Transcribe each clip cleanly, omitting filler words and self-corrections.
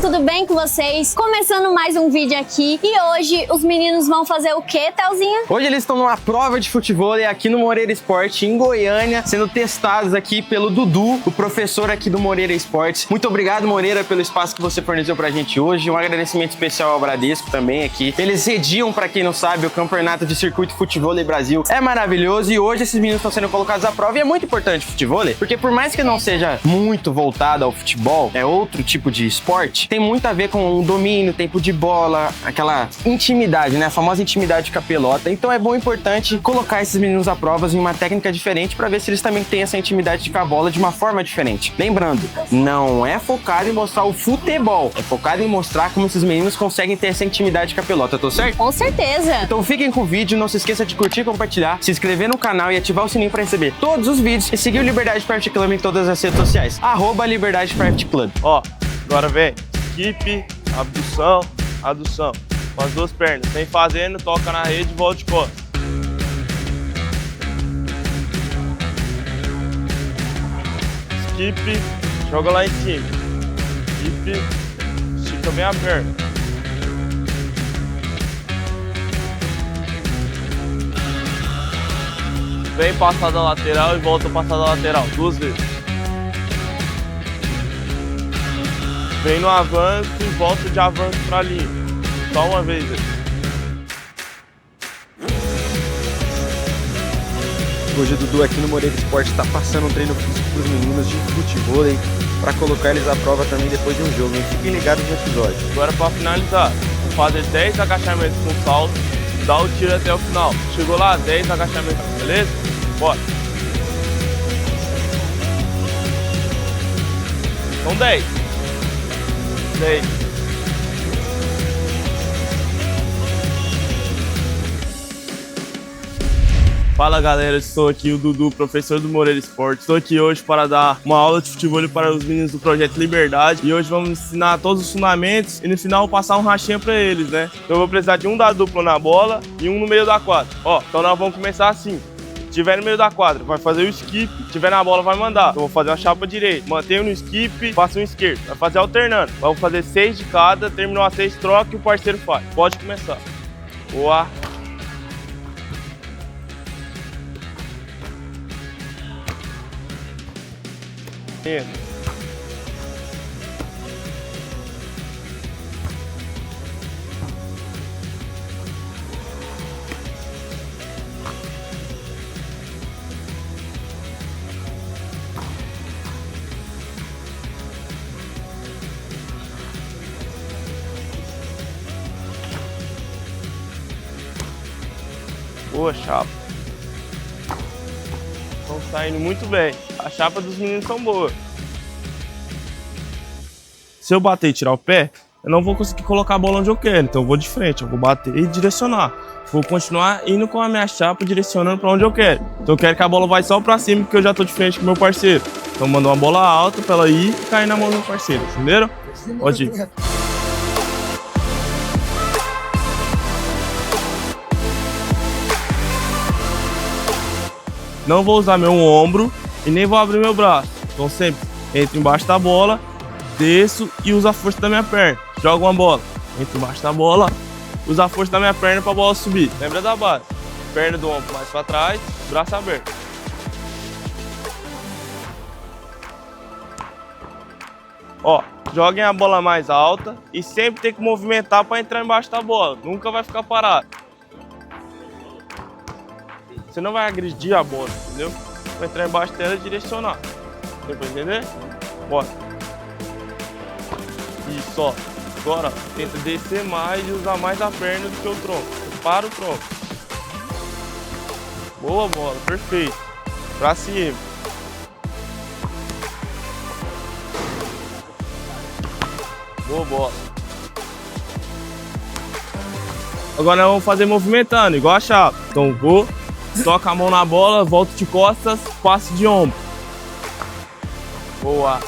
tudo bem com vocês? Começando mais um vídeo aqui e hoje os meninos vão fazer o que, Telzinha? Hoje eles estão numa prova de futebol aqui no Moreira Esporte, em Goiânia, sendo testados aqui pelo Dudu, o professor aqui do Moreira Esportes. Muito obrigado, Moreira, pelo espaço que você forneceu pra gente hoje. Um agradecimento especial ao Bradesco também aqui. Eles cediam, pra quem não sabe, o campeonato de circuito futebol Brasil. É maravilhoso e hoje esses meninos estão sendo colocados à prova e é muito importante o futebol, porque por mais que não seja muito voltado ao futebol, é outro tipo de esporte, tem muito a ver com o domínio, tempo de bola, aquela intimidade, né? A famosa intimidade com a pelota. Então é bom e importante colocar esses meninos à prova em uma técnica diferente para ver se eles também têm essa intimidade com a bola de uma forma diferente. Lembrando, não é focado em mostrar o futebol, é focado em mostrar como esses meninos conseguem ter essa intimidade com a pelota, tô certo? Com certeza! Então fiquem com o vídeo, não se esqueça de curtir, compartilhar, se inscrever no canal e ativar o sininho para receber todos os vídeos e seguir o Liberdade Craft Club em todas as redes sociais. @Liberdade Craft Club. Ó, agora vem. Skip, abdução, adução. Com as duas pernas. Vem fazendo, toca na rede e volta de costas. Skip, joga lá em cima. Skip, estica bem a perna. Vem passada lateral e volta passada lateral, 2 vezes. Vem no avanço e volta de avanço pra linha. Só uma vez aí. Hoje o Dudu aqui no Moreira Esporte está passando um treino físico para os meninos de futebol para colocar eles à prova também depois de um jogo. Hein? Fiquem ligados no episódio. Agora para finalizar, vou fazer 10 agachamentos com salto, dá o tiro até o final. Chegou lá, 10 agachamentos, beleza? Bora! São 10. 10. Fala galera, estou aqui o Dudu, professor do Moreira Esporte. Estou aqui hoje para dar uma aula de futebol para os meninos do Projeto Liberdade. E hoje vamos ensinar todos os fundamentos e no final passar um rachinha para eles, né? Então eu vou precisar de um da dupla na bola e um no meio da quadra. Ó, então nós vamos começar assim. Se tiver no meio da quadra, vai fazer o skip. Se tiver na bola, vai mandar. Então, vou fazer uma chapa direita. Mantenho no skip, faço um esquerdo. Vai fazer alternando. Vamos fazer 6 de cada. Terminou a 6, troca e o parceiro faz. Pode começar. Boa. Entra. Boa chapa. Estão saindo muito bem. A chapa dos meninos são boas. Se eu bater e tirar o pé, eu não vou conseguir colocar a bola onde eu quero. Então eu vou de frente, eu vou bater e direcionar. Vou continuar indo com a minha chapa, direcionando para onde eu quero. Então eu quero que a bola vai só para cima, porque eu já tô de frente com o meu parceiro. Então mando uma bola alta para ela ir e cair na mão do meu parceiro, entenderam? Pode ir. Não vou usar meu ombro e nem vou abrir meu braço. Então sempre entro embaixo da bola, desço e uso a força da minha perna. Jogo uma bola, entro embaixo da bola, uso a força da minha perna para a bola subir. Lembra da base? Perna do ombro mais para trás, braço aberto. Ó, joguem a bola mais alta e sempre tem que movimentar para entrar embaixo da bola. Nunca vai ficar parado. Você não vai agredir a bola, entendeu? Vai entrar embaixo dela e direcionar. Deu pra entender? Bora. Isso, ó. Agora, tenta descer mais e usar mais a perna do que o tronco. Para o tronco. Boa bola, perfeito. Pra cima. Boa bola. Agora nós vamos fazer movimentando, igual a chave. Então vou. Toca a mão na bola, volto de costas, passe de ombro. Boa.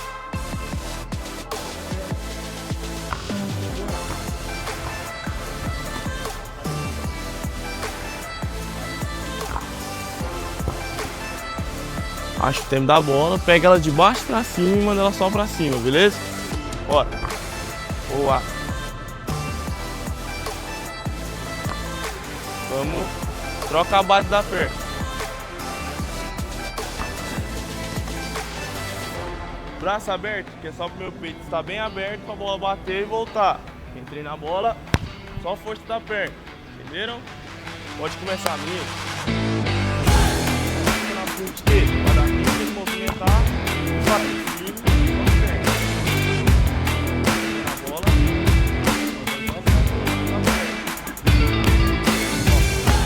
Acho o tempo da bola, pega ela de baixo pra cima e manda ela só pra cima, beleza? Bora. Boa. Vamos. Troca a base da perna. Braço aberto, que é só pro meu peito estar bem aberto pra bola bater e voltar. Entrei na bola, só força da perna. Entenderam? Pode começar, menino. Na frente dele, pra dar tempo de ele movimentar. Só firme, só perna. Na bola.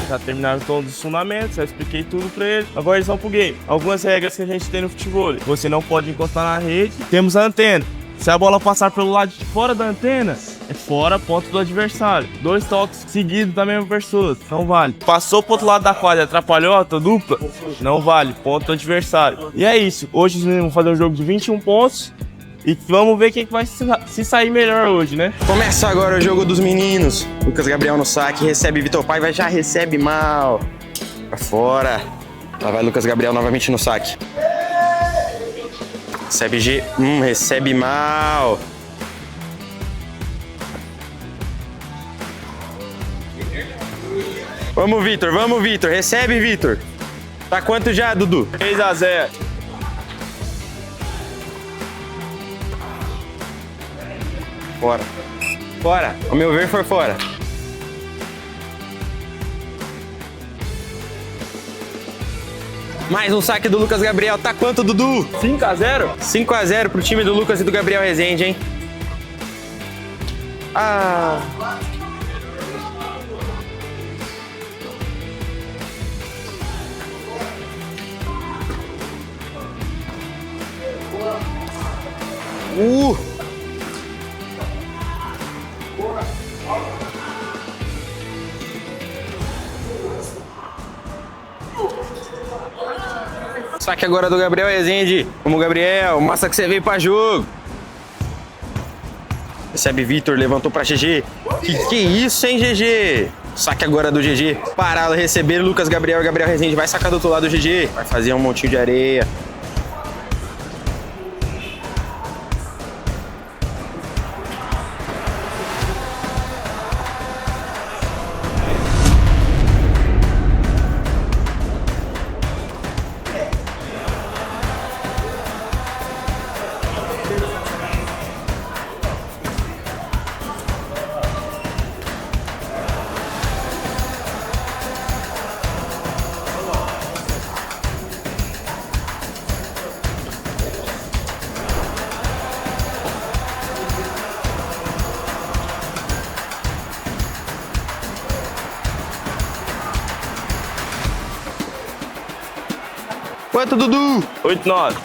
Já terminaram todos os fundamentos, já expliquei tudo pra eles. Agora eles vão pro game. Algumas regras que a gente tem no futebol. Você não pode encostar na rede. Temos a antena. Se a bola passar pelo lado de fora da antena, é fora, ponto do adversário. 2 toques seguidos da mesma pessoa, não vale. Passou pro outro lado da quadra, atrapalhou a tua dupla, não vale, ponto do adversário. E é isso, hoje nós vamos fazer um jogo de 21 pontos. E vamos ver quem vai se sair melhor hoje, né? Começa agora o jogo dos meninos. Lucas Gabriel no saque, recebe Vitor Paiva, já recebe mal. Pra fora. Lá vai Lucas Gabriel novamente no saque. Recebe G. Recebe mal. Vamos, Vitor. Recebe, Vitor. Tá quanto já, Dudu? 3-0. Fora. Fora. Ao meu ver, foi fora. Mais um saque do Lucas Gabriel. Tá quanto, Dudu? 5-0? 5-0 pro time do Lucas e do Gabriel Rezende, hein? Ah. Saque agora do Gabriel Rezende. Vamos, Gabriel. Massa que você veio pra jogo. Recebe Vitor, levantou pra GG. Que isso, hein, GG? Saque agora do GG. Parado, receber Lucas Gabriel. Gabriel Rezende vai sacar do outro lado do GG. Vai fazer um montinho de areia. Quanto, Dudu? 8-9.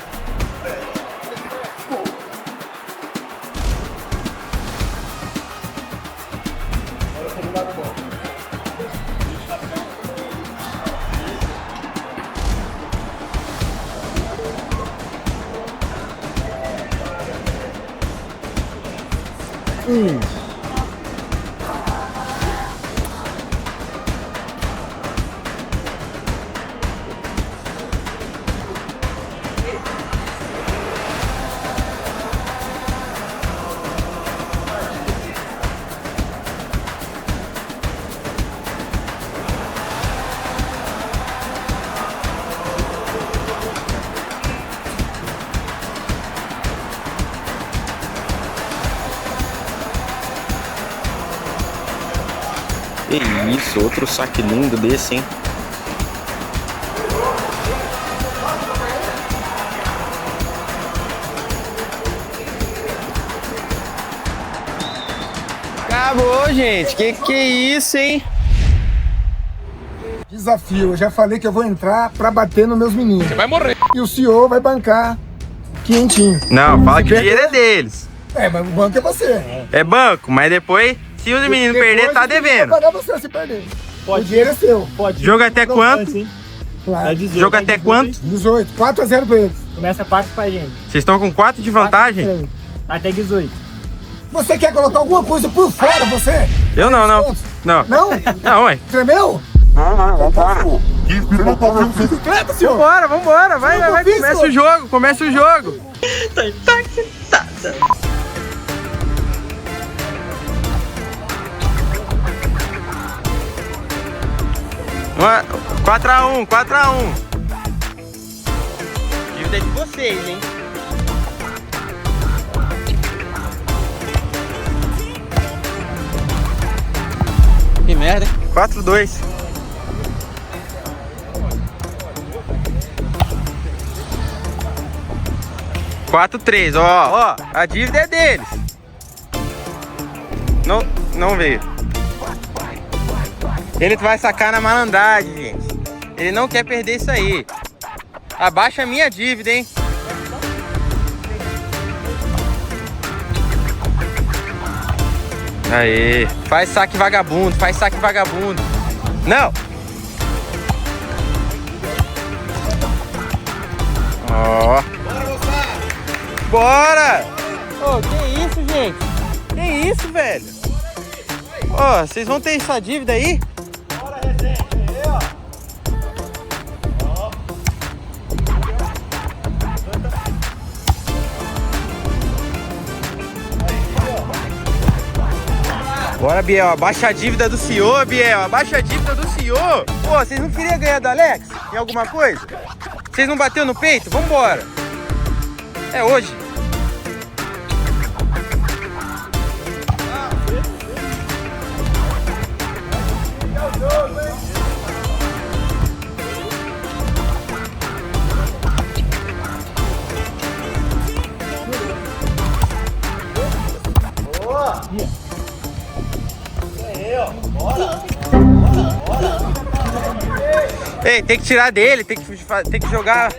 Que isso, outro saque lindo desse, hein? Acabou, gente. Que é isso, hein? Desafio, eu já falei que eu vou entrar pra bater nos meus meninos. Você vai morrer. E o senhor vai bancar quentinho. Não, fala que o dinheiro é deles. É, mas o banco é você. É banco, mas depois, se o menino Depois perder, tá eu tenho que devendo. pagar você se perder. Pode. O dinheiro é seu. Pode. Jogo até Não, quanto? sim. Claro. É 18. Jogo até quanto? 18, 4-0 pra eles. Começa 4 pra gente. Vocês estão com 4 de vantagem? Até 18. Você quer colocar alguma coisa por fora, você? Eu não. Não. Não? Não, ué. Tremeu? Bicicleta, senhor! Vambora. Vai. Começa o jogo. 4-1, 4-1. Dívida é de vocês, hein? Que merda, hein? 4-2. Quatro, 3, ó, a dívida é deles. Não veio. Ele vai sacar na malandragem, gente. Ele não quer perder isso aí. Abaixa a minha dívida, hein? Aê, faz saque vagabundo, faz saque vagabundo. Não! Ó. Bora! Ô, que isso, gente? Que isso, velho? Ó, vocês vão ter essa dívida aí? Bora, Rezende, aí, ó. Bora, Biel, abaixa a dívida do senhor, Biel, abaixa a dívida do senhor. Pô, vocês não queriam ganhar do Alex em alguma coisa? Vocês não bateu no peito? Vambora. É hoje. Ei, tem que tirar dele, tem que jogar.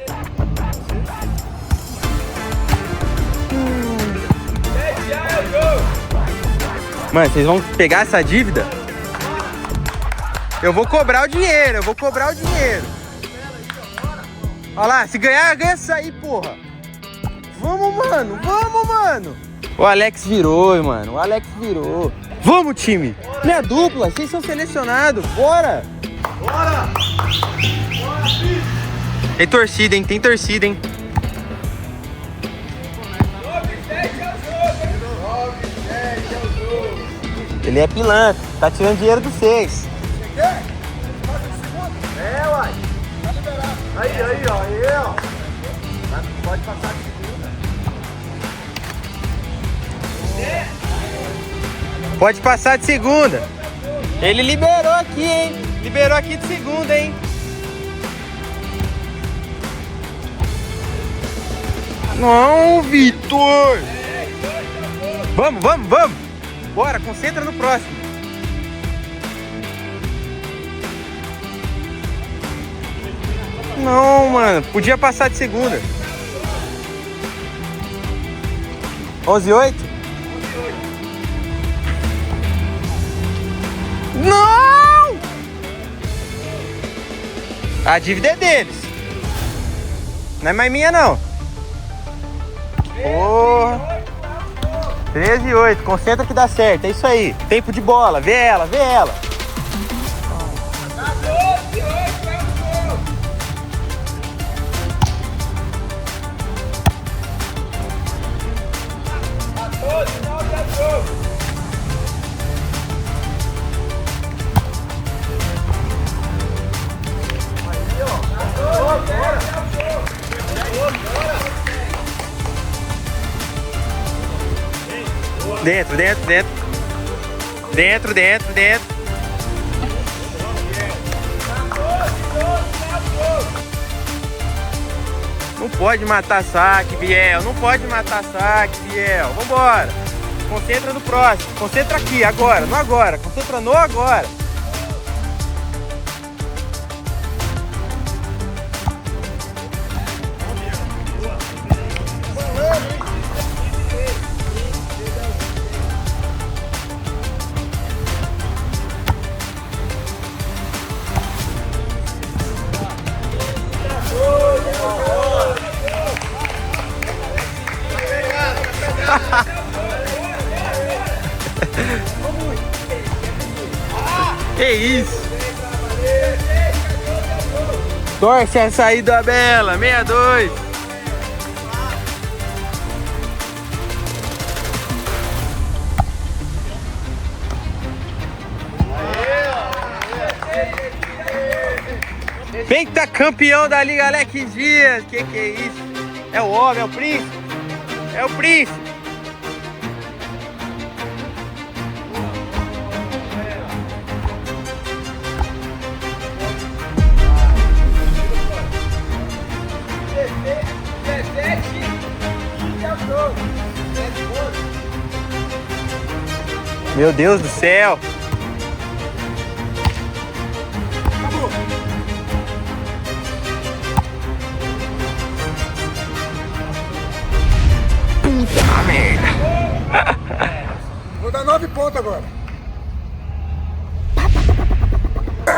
Mano, vocês vão pegar essa dívida? Eu vou cobrar o dinheiro, Olha lá, se ganhar, ganha isso aí, porra. Vamos, mano. O Alex virou, mano, Vamos, time. Minha dupla, vocês são selecionados, bora. Tem torcida, hein, Ele é pilantra, tá tirando dinheiro dos seis. É, uai. Tá liberado. Aí, ó. Pode passar de segunda. Pode passar de segunda. Ele liberou aqui, hein? Liberou aqui de segunda, hein? Não, Vitor! Vamos! Bora, concentra no próximo. Não, mano, podia passar de segunda. 11-8? Não! A dívida é deles. Não é mais minha, não. Porra. 13-8. Concentra que dá certo. É isso aí. Tempo de bola. Vê ela. Dentro. Não pode matar saque, Biel. Vambora. Concentra no próximo. Concentra aqui, agora. No agora. Concentra no agora. Que isso? Torce a saída bela, 62. Pentacampeão da Liga Alex Dias. Que é isso? É o homem, é o príncipe. É o príncipe. Meu Deus do céu. Puta merda. Vou dar 9 pontos agora.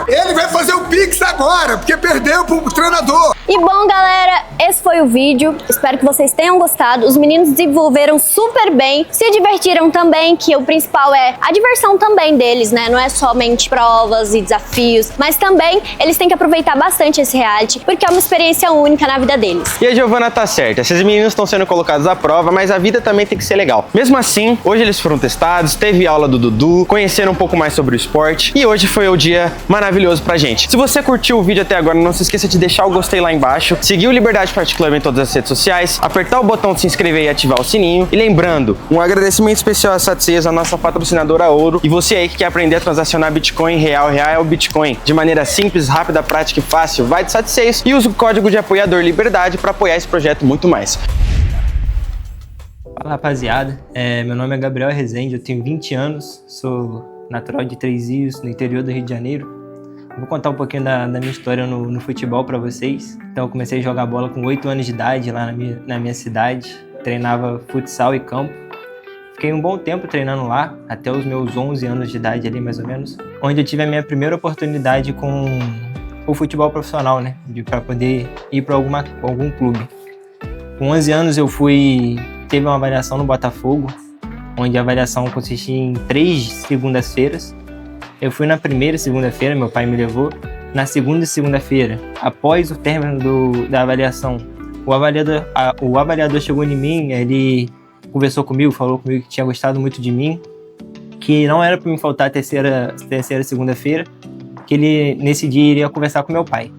Ele vai fazer o Pix agora, porque perdeu pro treinador. E bom, galera, esse foi o vídeo. Espero que vocês tenham gostado. Os meninos desenvolveram super bem, se divertiram também, que o principal é a diversão também deles, né? Não é somente provas e desafios, mas também eles têm que aproveitar bastante esse reality, porque é uma experiência única na vida deles. E a Giovana tá certa, esses meninos estão sendo colocados à prova, mas a vida também tem que ser legal. Mesmo assim, hoje eles foram testados, teve aula do Dudu, conheceram um pouco mais sobre o esporte e hoje foi o dia maravilhoso pra gente. Se você curtiu o vídeo até agora, não se esqueça de deixar o gostei lá embaixo, seguir o Liberdade Particular em todas as redes sociais, apertar o botão de se inscrever e ativar o sininho. E lembrando, um agradecimento especial a Sat6, a nossa patrocinadora Ouro, e você aí que quer aprender a transacionar Bitcoin real é o Bitcoin, de maneira simples, rápida, prática e fácil, vai de Sat6 e usa o código de apoiador Liberdade para apoiar esse projeto muito mais. Fala, rapaziada, meu nome é Gabriel Rezende, eu tenho 20 anos, sou natural de Três Rios, no interior do Rio de Janeiro. Vou contar um pouquinho da minha história no futebol para vocês. Então eu comecei a jogar bola com 8 anos de idade lá na minha cidade, treinava futsal e campo. Fiquei um bom tempo treinando lá, até os meus 11 anos de idade ali mais ou menos, onde eu tive a minha primeira oportunidade com o futebol profissional, né, para poder ir para algum clube. Com 11 anos teve uma avaliação no Botafogo, onde a avaliação consistia em 3 segundas-feiras. Eu fui na primeira segunda-feira, meu pai me levou. Na segunda segunda-feira, após o término da avaliação, o avaliador chegou em mim, ele conversou comigo, falou comigo que tinha gostado muito de mim, que não era para me faltar a terceira segunda-feira, que ele nesse dia iria conversar com meu pai.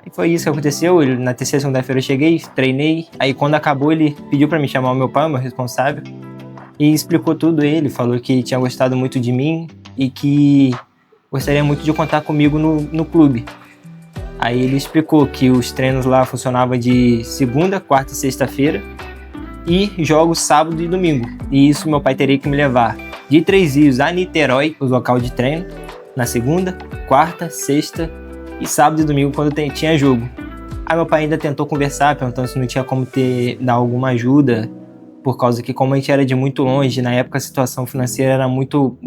Aí foi isso que aconteceu. Na terceira segunda-feira eu cheguei, treinei, aí quando acabou ele pediu para me chamar o meu pai, o meu responsável, e explicou tudo. Ele falou que tinha gostado muito de mim e que gostaria muito de contar comigo no clube. Aí ele explicou que os treinos lá funcionavam de segunda, quarta e sexta-feira e jogos sábado e domingo. E isso meu pai teria que me levar de Três Rios a Niterói, o local de treino, na segunda, quarta, sexta e sábado e domingo quando tinha jogo. Aí meu pai ainda tentou conversar, perguntando se não tinha como dar alguma ajuda, por causa que como a gente era de muito longe, na época a situação financeira era muito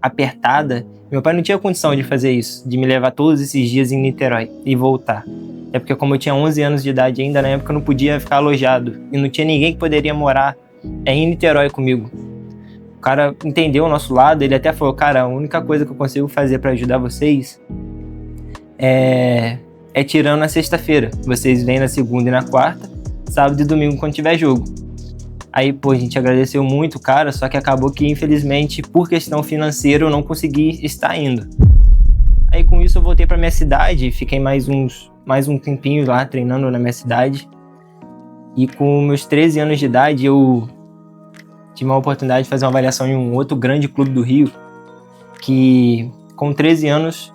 apertada, meu pai não tinha condição de fazer isso, de me levar todos esses dias em Niterói e voltar. É porque como eu tinha 11 anos de idade ainda, na época eu não podia ficar alojado e não tinha ninguém que poderia morar em Niterói comigo. O cara entendeu o nosso lado, ele até falou, cara, a única coisa que eu consigo fazer para ajudar vocês é tirando na sexta-feira. Vocês vêm na segunda e na quarta, sábado e domingo quando tiver jogo. Aí, pô, a gente agradeceu muito, cara, só que acabou que, infelizmente, por questão financeira, eu não consegui estar indo. Aí, com isso, eu voltei pra minha cidade, fiquei mais um tempinho lá, treinando na minha cidade. E com meus 13 anos de idade, eu tive uma oportunidade de fazer uma avaliação em um outro grande clube do Rio, que, com 13 anos,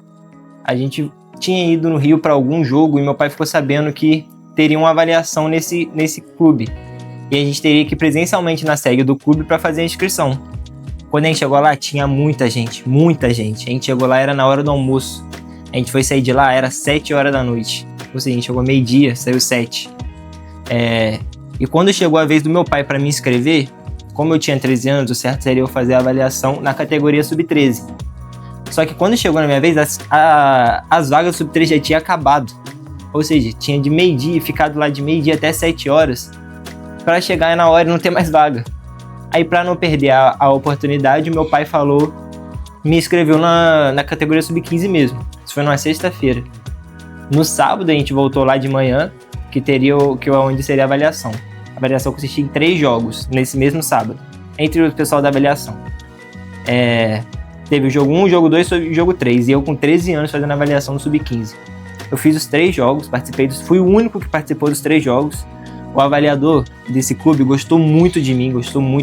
a gente tinha ido no Rio para algum jogo e meu pai ficou sabendo que teria uma avaliação nesse clube. E a gente teria que ir presencialmente na sede do clube para fazer a inscrição. Quando a gente chegou lá, tinha muita gente. A gente chegou lá, era na hora do almoço. A gente foi sair de lá, era 7 horas da noite. Ou seja, a gente chegou meio-dia, saiu 7. E quando chegou a vez do meu pai para me inscrever, como eu tinha 13 anos, o certo seria eu fazer a avaliação na categoria sub-13. Só que quando chegou na minha vez, as vagas sub-13 já tinham acabado. Ou seja, tinha de meio-dia, ficado lá de meio-dia até 7 horas, para chegar na hora e não ter mais vaga. Aí, para não perder a oportunidade, meu pai me inscreveu na categoria sub-15 mesmo. Isso foi numa sexta-feira. No sábado, a gente voltou lá de manhã, onde seria a avaliação. A avaliação consistia em 3 jogos, nesse mesmo sábado, entre o pessoal da avaliação. Teve o jogo 1, o jogo 2 e o jogo 3, e eu com 13 anos fazendo a avaliação no sub-15. Eu fiz os 3 jogos, fui o único que participou dos 3 jogos. O avaliador desse clube gostou muito de mim,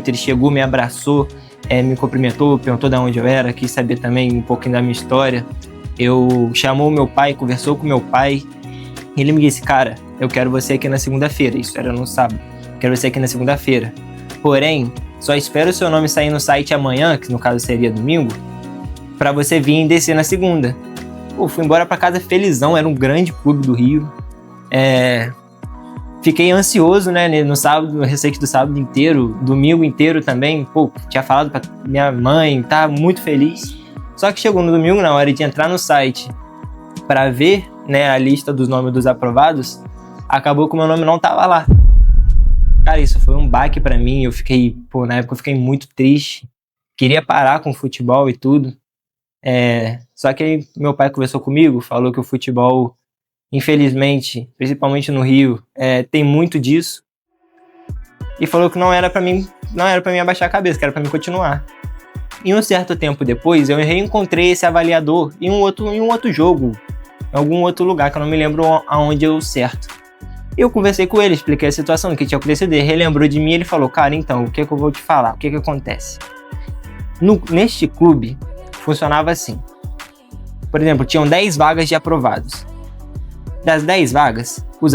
ele chegou, me abraçou, me cumprimentou, perguntou de onde eu era, quis saber também um pouquinho da minha história. Chamou meu pai, conversou com meu pai, e ele me disse, cara, eu quero você aqui na segunda-feira, isso era no sábado, quero você aqui na segunda-feira. Porém, só espero o seu nome sair no site amanhã, que no caso seria domingo, pra você vir e descer na segunda. Fui embora pra casa felizão, era um grande clube do Rio. Fiquei ansioso, né, no sábado, no receite do sábado inteiro, domingo inteiro também. Tinha falado pra minha mãe, tava muito feliz. Só que chegou no domingo, na hora de entrar no site pra ver, né, a lista dos nomes dos aprovados, acabou que o meu nome não tava lá. Cara, isso foi um baque pra mim, na época eu fiquei muito triste, queria parar com o futebol e tudo. Só que aí meu pai conversou comigo, falou que o futebol, infelizmente, principalmente no Rio, tem muito disso. E falou que não era pra mim abaixar a cabeça, que era pra mim continuar. E um certo tempo depois, eu reencontrei esse avaliador em um outro jogo, em algum outro lugar, que eu não me lembro aonde deu certo. Eu conversei com ele, expliquei a situação, o que tinha acontecido, ele relembrou de mim e ele falou, cara, então, o que eu vou te falar, o que acontece? Neste clube, funcionava assim. Por exemplo, tinham 10 vagas de aprovados. Das 10 vagas, os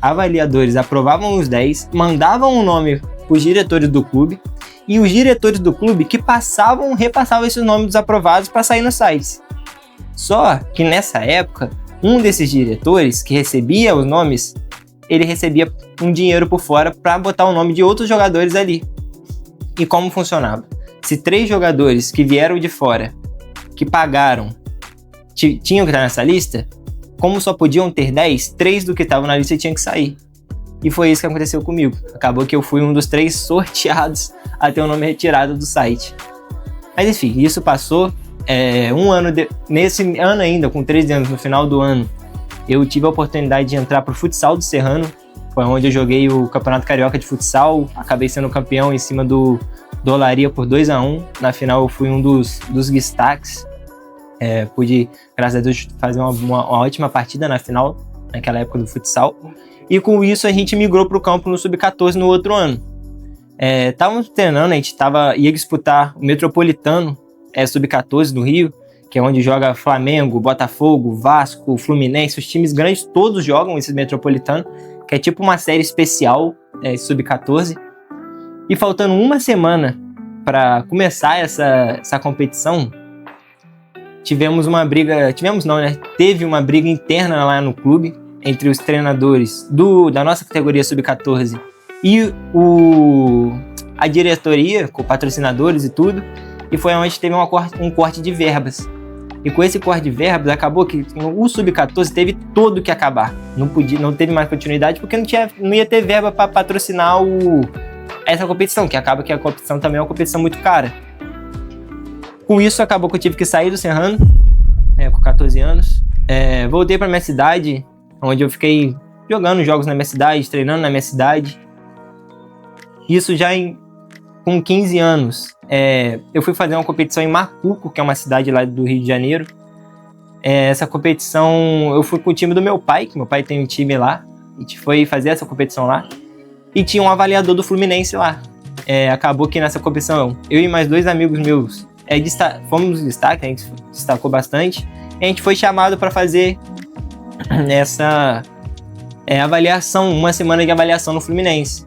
avaliadores aprovavam os 10, mandavam o nome para os diretores do clube, e os diretores do clube que repassavam esses nomes dos aprovados para sair no site. Só que nessa época, um desses diretores que recebia os nomes, ele recebia um dinheiro por fora para botar o nome de outros jogadores ali. E como funcionava? Se 3 jogadores que vieram de fora, que pagaram, tinham que estar nessa lista, como só podiam ter 10, 3 do que estavam na lista tinham que sair. E foi isso que aconteceu comigo. Acabou que eu fui um dos 3 sorteados a ter o nome retirado do site. Mas enfim, isso passou. Nesse ano ainda, com 13 anos, no final do ano, eu tive a oportunidade de entrar pro futsal do Serrano. Foi onde eu joguei o Campeonato Carioca de Futsal. Acabei sendo campeão em cima do Olaria por 2-1. Na final eu fui um dos destaques. Pude, graças a Deus, fazer uma ótima partida na final, naquela época do futsal. E com isso a gente migrou pro campo no Sub-14 no outro ano. Estávamos treinando, a gente ia disputar o Metropolitano Sub-14 do Rio, que é onde joga Flamengo, Botafogo, Vasco, Fluminense, os times grandes todos jogam esse Metropolitano, que é tipo uma série especial, Sub-14. E faltando uma semana para começar essa competição, teve uma briga interna lá no clube, entre os treinadores da nossa categoria Sub-14 e a diretoria, com patrocinadores e tudo, e foi onde teve um corte de verbas. E com esse corte de verbas, acabou que o Sub-14 teve todo que acabar. Não teve mais continuidade, porque não ia ter verba para patrocinar essa competição, que acaba que a competição também é uma competição muito cara. Com isso, acabou que eu tive que sair do Serrano, com 14 anos. Voltei para minha cidade, onde eu fiquei jogando jogos na minha cidade, treinando na minha cidade. Isso já com 15 anos. Eu fui fazer uma competição em Macuco, que é uma cidade lá do Rio de Janeiro. Essa competição, eu fui com o time do meu pai, que meu pai tem um time lá. A gente foi fazer essa competição lá. E tinha um avaliador do Fluminense lá. Acabou que nessa competição, eu e mais 2 amigos meus fomos destaque, a gente destacou bastante. E a gente foi chamado para fazer essa avaliação, uma semana de avaliação no Fluminense.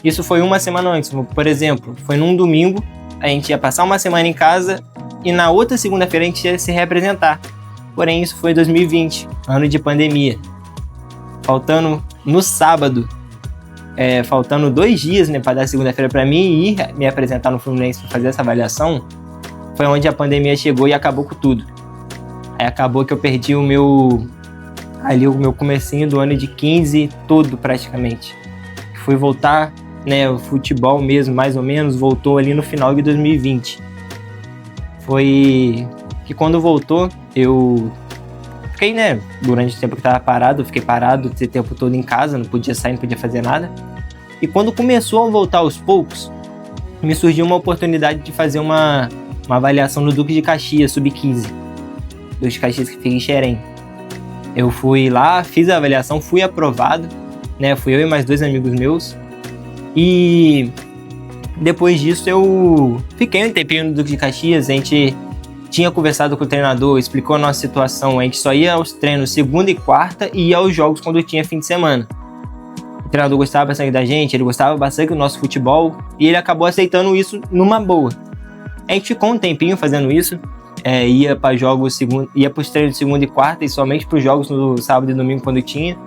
Isso foi uma semana antes, por exemplo, foi num domingo, a gente ia passar uma semana em casa e na outra segunda-feira a gente ia se representar. Porém, isso foi 2020, ano de pandemia. Faltando no sábado, faltando 2 dias, né, para dar segunda-feira para mim e ir me apresentar no Fluminense para fazer essa avaliação, foi onde a pandemia chegou e acabou com tudo. Aí acabou que eu perdi o meu comecinho do ano de 15 todo praticamente. Fui voltar, né, o futebol mesmo, mais ou menos, voltou ali no final de 2020. Foi que quando voltou, eu fiquei, né, durante o tempo que estava parado, eu fiquei parado esse tempo todo em casa, não podia sair, não podia fazer nada. E quando começou a voltar aos poucos, me surgiu uma oportunidade de fazer uma avaliação no Duque de Caxias, Sub-15. Duque de Caxias, que fica em Xerém. Eu fui lá, fiz a avaliação, fui aprovado, né? Fui eu e mais 2 amigos meus. E depois disso eu fiquei um tempinho no Duque de Caxias. A gente tinha conversado com o treinador, explicou a nossa situação. A gente só ia aos treinos segunda e quarta e ia aos jogos quando tinha fim de semana. O treinador gostava bastante da gente, ele gostava bastante do nosso futebol e ele acabou aceitando isso numa boa. A gente ficou um tempinho fazendo isso, ia para jogos ia para os treinos de segunda e quarta e somente para os jogos no sábado e domingo quando tinha.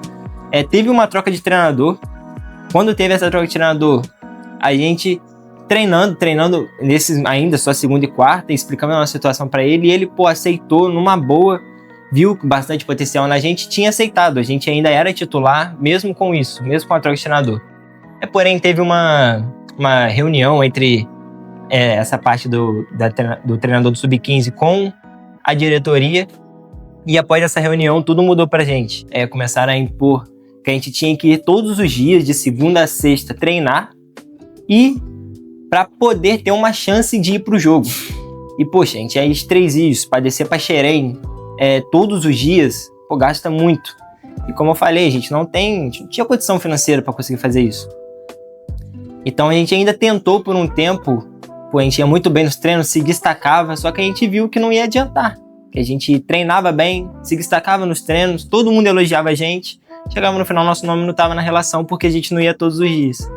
Teve uma troca de treinador. Quando teve essa troca de treinador, a gente treinando nesses ainda só segunda e quarta, explicando a nossa situação para ele, e ele aceitou numa boa, viu bastante potencial na gente, tinha aceitado, a gente ainda era titular, mesmo com isso, mesmo com a troca de treinador. Porém, teve uma reunião entre essa parte do treinador do Sub-15 com a diretoria, e após essa reunião, tudo mudou pra gente. Começaram a impor que a gente tinha que ir todos os dias, de segunda a sexta, treinar, e para poder ter uma chance de ir pro jogo. E, poxa, a gente é de Três Rios, para descer pra Xerém, todos os dias, gasta muito. E como eu falei, a gente não tinha condição financeira para conseguir fazer isso. Então a gente ainda tentou por um tempo, a gente ia muito bem nos treinos, se destacava, só que a gente viu que não ia adiantar. Que a gente treinava bem, se destacava nos treinos, todo mundo elogiava a gente, chegava no final, nosso nome não estava na relação porque a gente não ia todos os dias.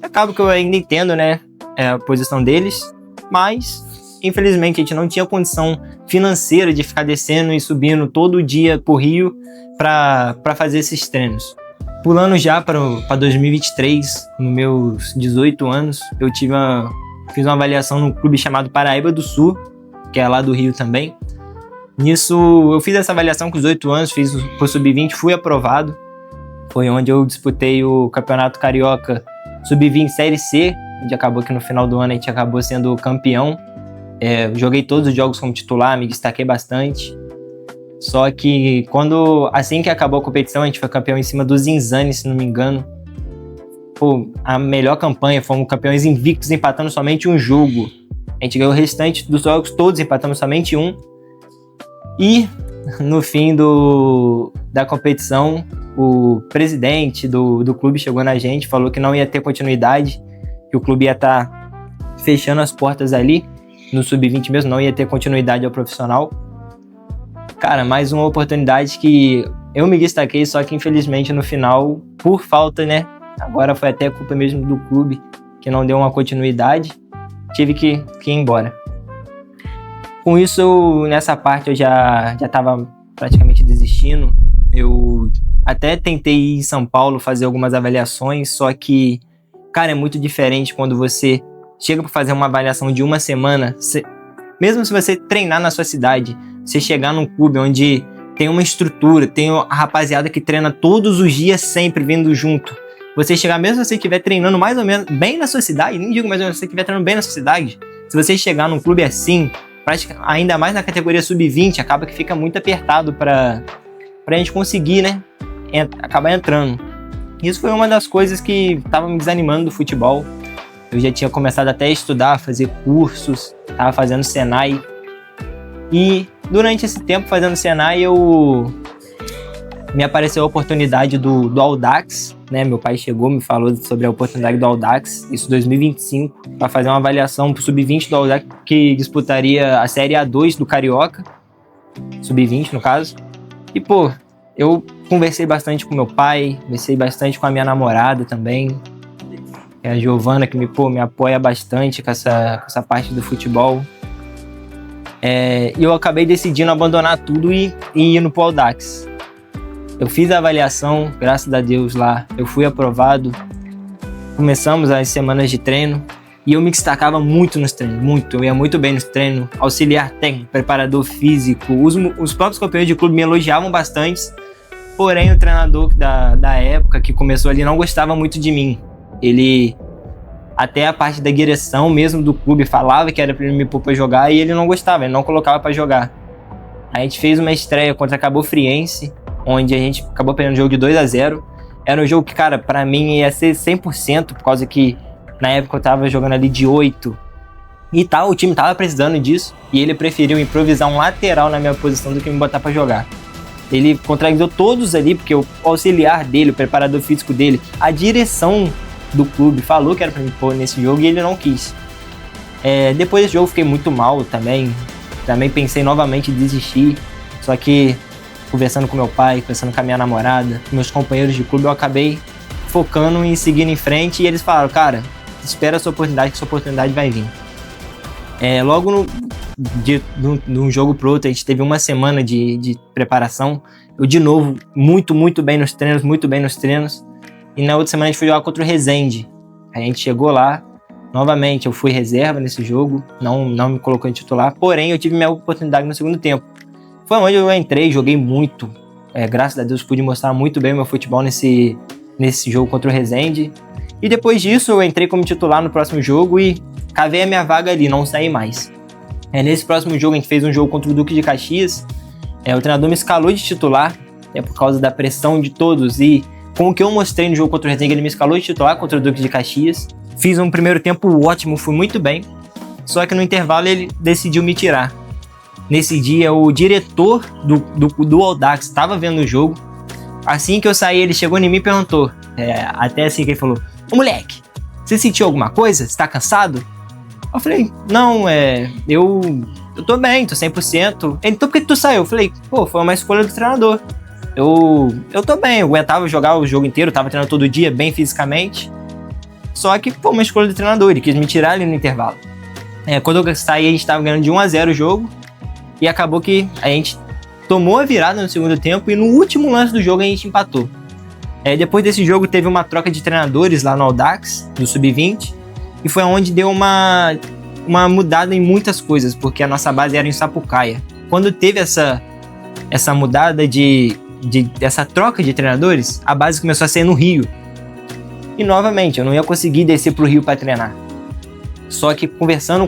Acaba que eu ainda entendo, né, a posição deles, mas infelizmente a gente não tinha condição financeira de ficar descendo e subindo todo dia pro Rio para fazer esses treinos. Pulando já para 2023, nos meus 18 anos, eu fiz uma avaliação num clube chamado Paraíba do Sul, que é lá do Rio também. Nisso, eu fiz essa avaliação com os 18 anos, fiz o Sub-20, fui aprovado. Foi onde eu disputei o Campeonato Carioca Sub-20 Série C, onde acabou que no final do ano a gente acabou sendo campeão. Joguei todos os jogos como titular, me destaquei bastante. Só que assim que acabou a competição, a gente foi campeão em cima do Zinzane, se não me engano. A melhor campanha, fomos campeões invictos, empatando somente um jogo. A gente ganhou o restante dos jogos todos, empatamos somente um. E no fim da competição, o presidente do clube chegou na gente, falou que não ia ter continuidade, que o clube ia estar fechando as portas ali, no Sub-20 mesmo, não ia ter continuidade ao profissional. Cara, mais uma oportunidade que eu me destaquei, só que infelizmente no final, por falta, né? Agora foi até culpa mesmo do clube, que não deu uma continuidade, tive que ir embora. Com isso, nessa parte eu já estava praticamente desistindo. Eu até tentei ir em São Paulo fazer algumas avaliações, só que, cara, é muito diferente quando você chega para fazer uma avaliação de uma semana, mesmo se você treinar na sua cidade, você chegar num clube onde tem uma estrutura, tem a rapaziada que treina todos os dias sempre vindo junto. Você chegar, mesmo se você estiver treinando mais ou menos bem na sua cidade, nem digo mais ou menos se você estiver treinando bem na sua cidade, se você chegar num clube assim, ainda mais na categoria Sub-20, acaba que fica muito apertado pra gente conseguir, né, acabar entrando. Isso foi uma das coisas que estava me desanimando do futebol. Eu já tinha começado até a estudar, fazer cursos, estava fazendo Senai. E durante esse tempo fazendo Senai, me apareceu a oportunidade do Audax, né? Meu pai chegou, me falou sobre a oportunidade do Audax, isso em 2025, para fazer uma avaliação para o Sub-20 do Audax, que disputaria a Série A2 do Carioca, Sub-20 no caso. E, eu conversei bastante com meu pai, conversei bastante com a minha namorada também, a Giovana, que me apoia bastante com essa parte do futebol. E eu acabei decidindo abandonar tudo e ir no Audax. Eu fiz a avaliação, graças a Deus lá, eu fui aprovado. Começamos as semanas de treino e eu me destacava muito nos treinos, muito. Eu ia muito bem nos treinos, auxiliar técnico, preparador físico. Os próprios campeões de clube me elogiavam bastante, porém o treinador da época que começou ali não gostava muito de mim. Ele, até a parte da direção mesmo do clube, falava que era pra ele me pôr pra jogar e ele não gostava, ele não colocava pra jogar. A gente fez uma estreia contra a Cabo Friense, onde a gente acabou perdendo o jogo de 2-0. Era um jogo que, cara, pra mim ia ser 100%, por causa que na época eu tava jogando ali de 8 e tal, o time tava precisando disso, e ele preferiu improvisar um lateral na minha posição do que me botar pra jogar. Ele contrariou todos ali, porque o auxiliar dele, o preparador físico dele, a direção do clube falou que era pra me pôr nesse jogo e ele não quis. Depois desse jogo eu fiquei muito mal também pensei novamente em desistir, só que conversando com meu pai, conversando com a minha namorada, com meus companheiros de clube, eu acabei focando em seguir em frente e eles falaram, cara, espera a sua oportunidade, que sua oportunidade vai vir. Logo de um jogo pro outro, a gente teve uma semana de preparação, eu de novo, muito bem nos treinos, e na outra semana a gente foi jogar contra o Resende. A gente chegou lá, novamente eu fui reserva nesse jogo, não me colocou em titular, porém eu tive minha oportunidade no segundo tempo. Foi onde eu entrei, joguei muito, graças a Deus pude mostrar muito bem o meu futebol nesse jogo contra o Resende. E depois disso eu entrei como titular no próximo jogo e cavei a minha vaga ali, não saí mais. Nesse próximo jogo a gente fez um jogo contra o Duque de Caxias, o treinador me escalou de titular, por causa da pressão de todos e com o que eu mostrei no jogo contra o Resende, ele me escalou de titular contra o Duque de Caxias. Fiz um primeiro tempo ótimo, fui muito bem, só que no intervalo ele decidiu me tirar. Nesse dia o diretor do Audax estava vendo o jogo, assim que eu saí ele chegou em mim e perguntou, até assim que ele falou, ô moleque, você sentiu alguma coisa? Você tá cansado? Eu falei, não, eu tô bem, tô 100%. Ele, então por que tu saiu? Eu falei, pô, foi uma escolha do treinador. Eu tô bem, eu aguentava jogar o jogo inteiro, tava treinando todo dia, bem fisicamente. Só que foi uma escolha do treinador, ele quis me tirar ali no intervalo. Quando eu saí, a gente tava ganhando de 1-0 o jogo. E acabou que a gente tomou a virada no segundo tempo e no último lance do jogo a gente empatou. Depois desse jogo teve uma troca de treinadores lá no Audax, do Sub-20. E foi onde deu uma mudada em muitas coisas, porque a nossa base era em Sapucaia. Quando teve essa mudada essa troca de treinadores, a base começou a ser no Rio. E novamente, eu não ia conseguir descer pro Rio para treinar. Só que conversando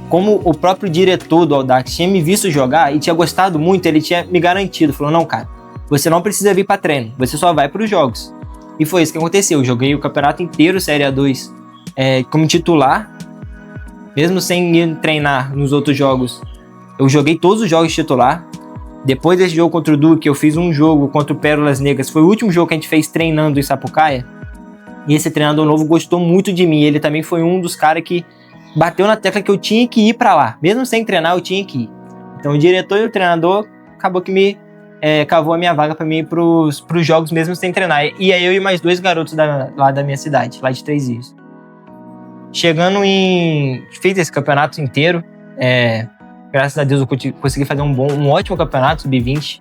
como o próprio diretor do Audax tinha me visto jogar e tinha gostado muito, ele tinha me garantido. Falou, não, cara, você não precisa vir para treino, você só vai para os jogos. E foi isso que aconteceu. Eu joguei o campeonato inteiro, Série A2, como titular. Mesmo sem ir treinar nos outros jogos, eu joguei todos os jogos titular. Depois desse jogo contra o Duque, eu fiz um jogo contra o Pérolas Negras. Foi o último jogo que a gente fez treinando em Sapucaia. E esse treinador novo gostou muito de mim. Ele também foi um dos caras que bateu na tecla que eu tinha que ir pra lá. Mesmo sem treinar, eu tinha que ir. Então o diretor e o treinador acabou que me cavou a minha vaga pra mim ir pros jogos mesmo sem treinar. E aí eu e mais 2 garotos lá da minha cidade, lá de Três Rios. Chegando fiz esse campeonato inteiro. Graças a Deus eu consegui fazer um ótimo campeonato, Sub-20.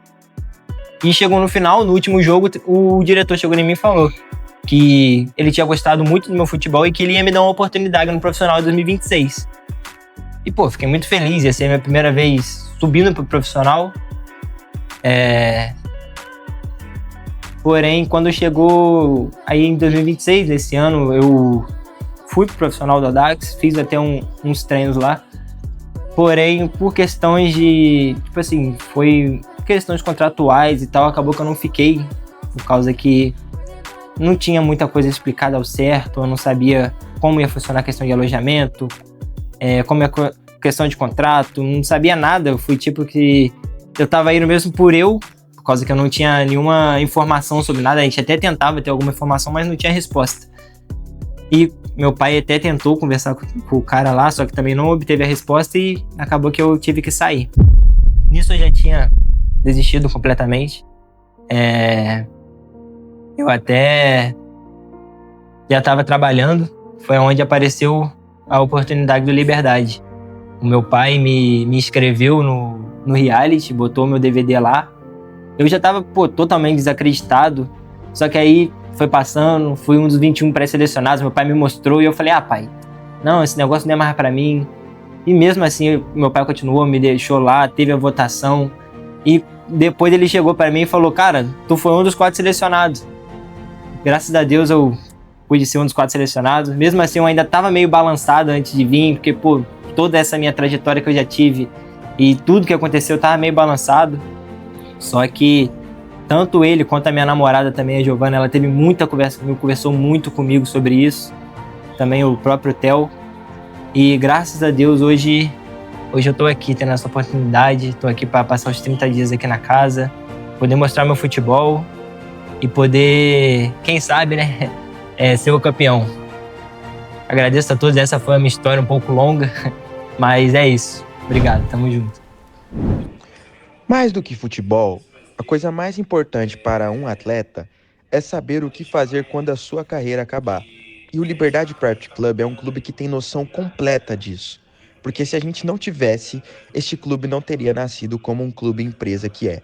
E chegou no final, no último jogo, o diretor chegou em mim e falou que ele tinha gostado muito do meu futebol e que ele ia me dar uma oportunidade no profissional em 2026. E, pô, fiquei muito feliz. Ia ser a minha primeira vez subindo pro profissional. Porém, quando chegou aí em 2026, esse ano, eu fui pro profissional do Audax, fiz até uns treinos lá. Porém, por questões foi questões contratuais e tal, acabou que eu não fiquei, por causa que não tinha muita coisa explicada ao certo, eu não sabia como ia funcionar a questão de alojamento, como é a questão de contrato, não sabia nada. Eu fui que eu tava indo mesmo por causa que eu não tinha nenhuma informação sobre nada. A gente até tentava ter alguma informação, mas não tinha resposta. E meu pai até tentou conversar com o cara lá, só que também não obteve a resposta e acabou que eu tive que sair. Nisso eu já tinha desistido completamente. Eu até já estava trabalhando, foi onde apareceu a oportunidade do Liberdade. O meu pai me inscreveu no reality, botou meu DVD lá. Eu já estava totalmente desacreditado, só que aí foi passando, fui um dos 21 pré-selecionados, meu pai me mostrou e eu falei, pai, não, esse negócio não é mais pra mim. E mesmo assim, meu pai continuou, me deixou lá, teve a votação. E depois ele chegou pra mim e falou, cara, tu foi um dos 4 selecionados. Graças a Deus eu pude ser um dos 4 selecionados. Mesmo assim, eu ainda tava meio balançado antes de vir, porque, toda essa minha trajetória que eu já tive e tudo que aconteceu, eu tava meio balançado. Só que tanto ele quanto a minha namorada também, a Giovana, ela teve muita conversa comigo, conversou muito comigo sobre isso. Também o próprio Theo. E graças a Deus, hoje eu tô aqui tendo essa oportunidade, tô aqui para passar os 30 dias aqui na casa. poder mostrar meu futebol e poder, quem sabe, né, ser o campeão. Agradeço a todos, essa foi a minha história um pouco longa, mas é isso. Obrigado, tamo junto. Mais do que futebol, a coisa mais importante para um atleta é saber o que fazer quando a sua carreira acabar. E o Liberdade Private Club é um clube que tem noção completa disso. Porque se a gente não tivesse, este clube não teria nascido como um clube empresa que é.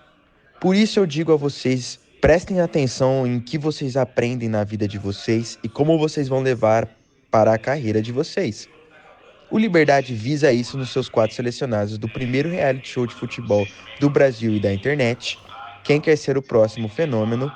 Por isso eu digo a vocês, prestem atenção em que vocês aprendem na vida de vocês e como vocês vão levar para a carreira de vocês. O Liberdade visa isso nos seus 4 selecionados do primeiro reality show de futebol do Brasil e da internet, Quem Quer Ser o Próximo Fenômeno,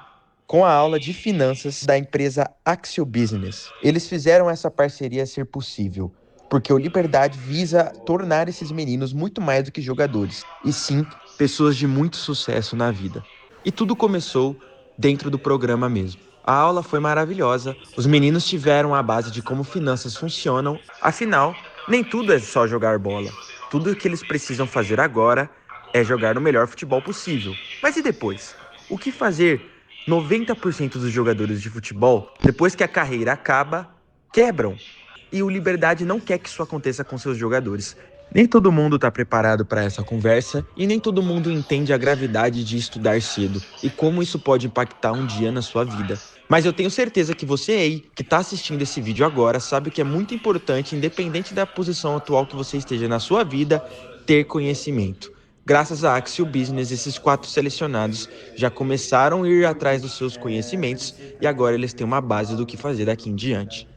com a aula de finanças da empresa Axio Business. Eles fizeram essa parceria ser possível, porque o Liberdade visa tornar esses meninos muito mais do que jogadores, e sim, pessoas de muito sucesso na vida. E tudo começou dentro do programa mesmo. A aula foi maravilhosa, os meninos tiveram a base de como finanças funcionam, afinal, nem tudo é só jogar bola. Tudo o que eles precisam fazer agora é jogar o melhor futebol possível. Mas e depois? O que fazer? 90% dos jogadores de futebol, depois que a carreira acaba, quebram. E o Liberdade não quer que isso aconteça com seus jogadores. Nem todo mundo está preparado para essa conversa e nem todo mundo entende a gravidade de estudar cedo e como isso pode impactar um dia na sua vida. Mas eu tenho certeza que você aí, que está assistindo esse vídeo agora, sabe que é muito importante, independente da posição atual que você esteja na sua vida, ter conhecimento. Graças a Axio Business, esses 4 selecionados já começaram a ir atrás dos seus conhecimentos e agora eles têm uma base do que fazer daqui em diante.